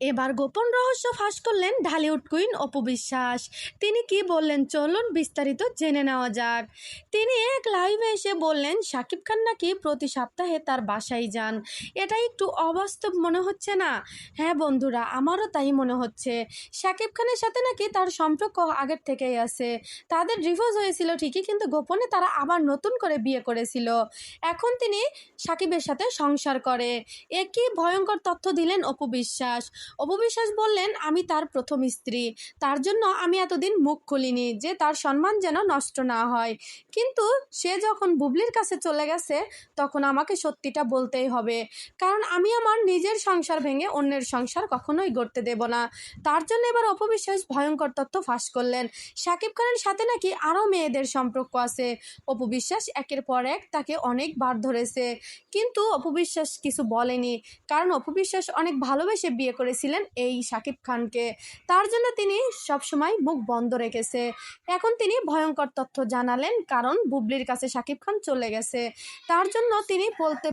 এবার গোপন রহস্য ফাঁস করলেন ঢালিউড কুইন অপু বিশ্বাস। তিনি কি বললেন চলুন বিস্তারিত জেনে নেওয়া যাক। তিনি এক লাইভে এসে বললেন শাকিব খান নাকি প্রতি সপ্তাহে তার বাসায় যান। এটা একটু অবাস্তব মনে হচ্ছে না? হ্যাঁ বন্ধুরা, আমারও তাই মনে হচ্ছে। শাকিব খানের সাথে নাকি তার সম্পর্ক আগের থেকেই আছে। তাদের ডিভোর্স হয়েছিল ঠিকই, কিন্তু গোপনে তারা আবার নতুন করে বিয়ে করেছিল। এখন তিনি শাকিবের সাথে সংসার করে। একই ভয়ঙ্কর তথ্য দিলেন অপু বিশ্বাস। অপু বিশ্বাস বললেন, আমি তার প্রথম স্ত্রী, তার জন্য আমি এতদিন মুখ খুলিনি যে তার সম্মান যেন নষ্ট না হয়। কিন্তু সে যখন বুবলির কাছে চলে গেছে তখন আমাকে সত্যিটা বলতেই হবে, কারণ আমি আমার নিজের সংসার ভেঙে অন্যের সংসার কখনোই গড়তে দেব না। তার জন্য এবার অপু বিশ্বাস ভয়ঙ্কর তথ্য ফাঁস করলেন। শাকিব খানের সাথে নাকি আরও মেয়েদের সম্পর্ক আছে। অপু বিশ্বাস একের পর এক তাকে অনেকবার ধরেছে, কিন্তু অপু বিশ্বাস কিছু বলেনি, কারণ অপু বিশ্বাস অনেক ভালোবেসে বিয়ে করেছিলেন এই শাকিব খানকে। তার জন্য তিনি সবসময় মুখ বন্ধ রেখেছে। এখন তিনি ভয়ঙ্কর তথ্য জানালেন, কারণ বুবলির কাছে শাকিব খান চলে গেছে। তার জন্য তিনি বলতে